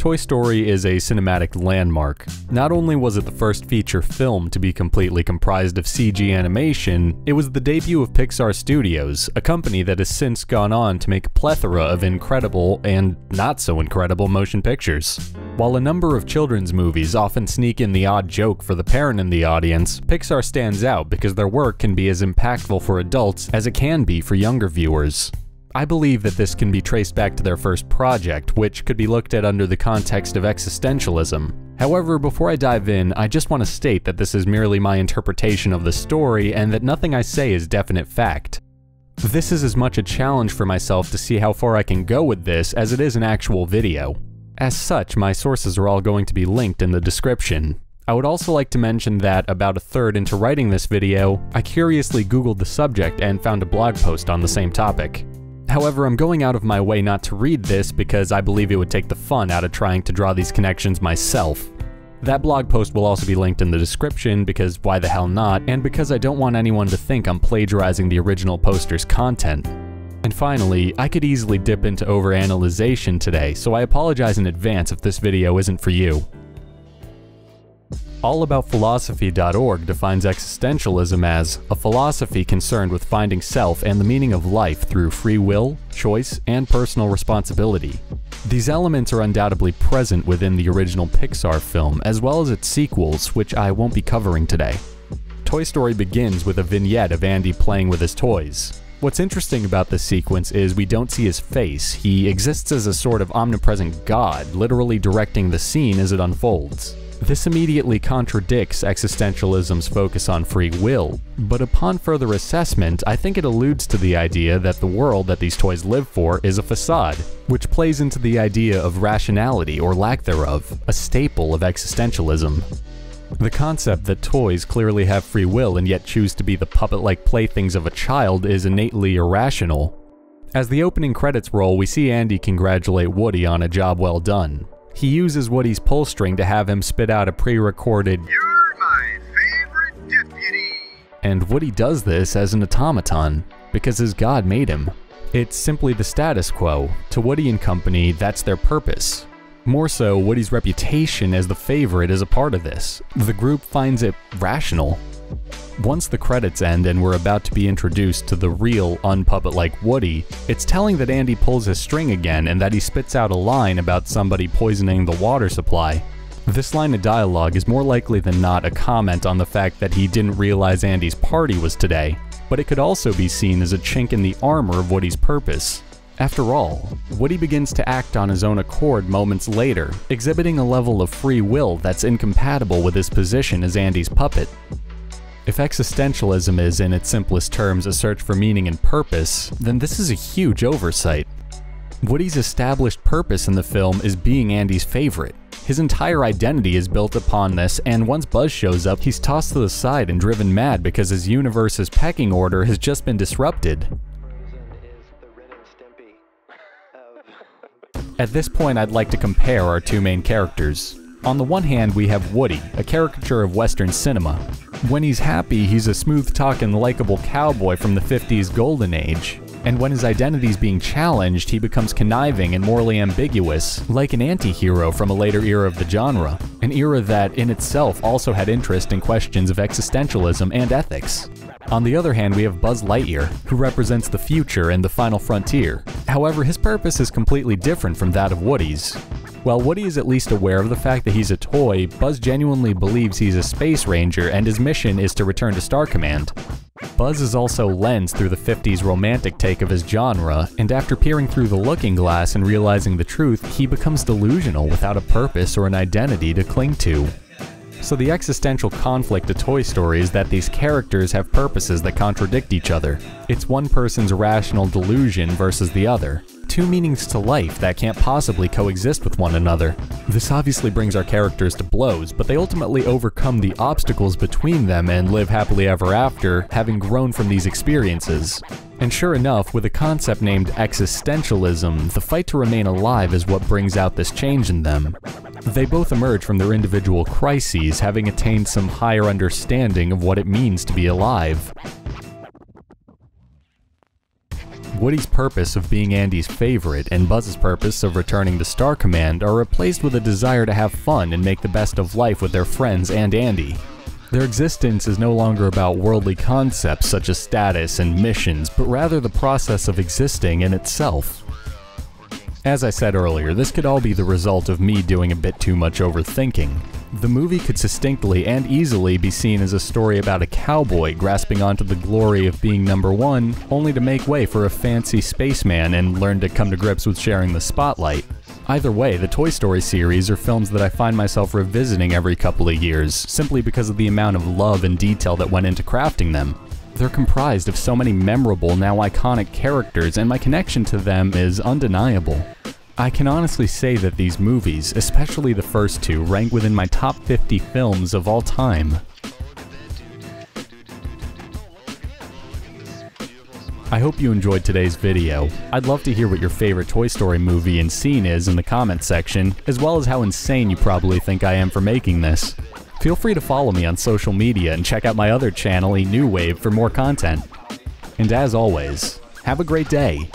Toy Story is a cinematic landmark. Not only was it the first feature film to be completely comprised of CG animation, it was the debut of Pixar Studios, a company that has since gone on to make a plethora of incredible and not so incredible motion pictures. While a number of children's movies often sneak in the odd joke for the parent in the audience, Pixar stands out because their work can be as impactful for adults as it can be for younger viewers. I believe that this can be traced back to their first project, which could be looked at under the context of existentialism. However, before I dive in, I just want to state that this is merely my interpretation of the story and that nothing I say is definite fact. This is as much a challenge for myself to see how far I can go with this as it is an actual video. As such, my sources are all going to be linked in the description. I would also like to mention that about a third into writing this video, I curiously googled the subject and found a blog post on the same topic. However, I'm going out of my way not to read this because I believe it would take the fun out of trying to draw these connections myself. That blog post will also be linked in the description because why the hell not, and because I don't want anyone to think I'm plagiarizing the original poster's content. And finally, I could easily dip into overanalyzation today, so I apologize in advance if this video isn't for you. AllAboutPhilosophy.org defines existentialism as a philosophy concerned with finding self and the meaning of life through free will, choice, and personal responsibility. These elements are undoubtedly present within the original Pixar film, as well as its sequels, which I won't be covering today. Toy Story begins with a vignette of Andy playing with his toys. What's interesting about this sequence is we don't see his face. He exists as a sort of omnipresent god, literally directing the scene as it unfolds. This immediately contradicts existentialism's focus on free will, but upon further assessment, I think it alludes to the idea that the world that these toys live for is a facade, which plays into the idea of rationality or lack thereof, a staple of existentialism. The concept that toys clearly have free will and yet choose to be the puppet-like playthings of a child is innately irrational. As the opening credits roll, we see Andy congratulate Woody on a job well done. He uses Woody's pull string to have him spit out a pre-recorded "You're my favorite deputy," and Woody does this as an automaton, because his god made him. It's simply the status quo. To Woody and company, that's their purpose. More so, Woody's reputation as the favorite is a part of this. The group finds it rational. Once the credits end and we're about to be introduced to the real, unpuppet-like Woody, it's telling that Andy pulls his string again and that he spits out a line about somebody poisoning the water supply. This line of dialogue is more likely than not a comment on the fact that he didn't realize Andy's party was today, but it could also be seen as a chink in the armor of Woody's purpose. After all, Woody begins to act on his own accord moments later, exhibiting a level of free will that's incompatible with his position as Andy's puppet. If existentialism is, in its simplest terms, a search for meaning and purpose, then this is a huge oversight. Woody's established purpose in the film is being Andy's favorite. His entire identity is built upon this, and once Buzz shows up, he's tossed to the side and driven mad because his universe's pecking order has just been disrupted. At this point, I'd like to compare our two main characters. On the one hand, we have Woody, a caricature of Western cinema. When he's happy, he's a smooth-talking, likable cowboy from the 50s golden age. And when his identity's being challenged, he becomes conniving and morally ambiguous, like an anti-hero from a later era of the genre. An era that, in itself, also had interest in questions of existentialism and ethics. On the other hand, we have Buzz Lightyear, who represents the future and the final frontier. However, his purpose is completely different from that of Woody's. While Woody is at least aware of the fact that he's a toy, Buzz genuinely believes he's a space ranger and his mission is to return to Star Command. Buzz is also lensed through the 50s romantic take of his genre, and after peering through the looking glass and realizing the truth, he becomes delusional without a purpose or an identity to cling to. So the existential conflict of Toy Story is that these characters have purposes that contradict each other. It's one person's irrational delusion versus the other. Two meanings to life that can't possibly coexist with one another. This obviously brings our characters to blows, but they ultimately overcome the obstacles between them and live happily ever after, having grown from these experiences. And sure enough, with a concept named existentialism, the fight to remain alive is what brings out this change in them. They both emerge from their individual crises, having attained some higher understanding of what it means to be alive. Woody's purpose of being Andy's favorite and Buzz's purpose of returning to Star Command are replaced with a desire to have fun and make the best of life with their friends and Andy. Their existence is no longer about worldly concepts such as status and missions, but rather the process of existing in itself. As I said earlier, this could all be the result of me doing a bit too much overthinking. The movie could succinctly and easily be seen as a story about a cowboy grasping onto the glory of being number one, only to make way for a fancy spaceman and learn to come to grips with sharing the spotlight. Either way, the Toy Story series are films that I find myself revisiting every couple of years, simply because of the amount of love and detail that went into crafting them. They're comprised of so many memorable, now iconic characters, and my connection to them is undeniable. I can honestly say that these movies, especially the first two, rank within my top 50 films of all time. I hope you enjoyed today's video. I'd love to hear what your favorite Toy Story movie and scene is in the comments section, as well as how insane you probably think I am for making this. Feel free to follow me on social media and check out my other channel, A New Wave, for more content. And as always, have a great day.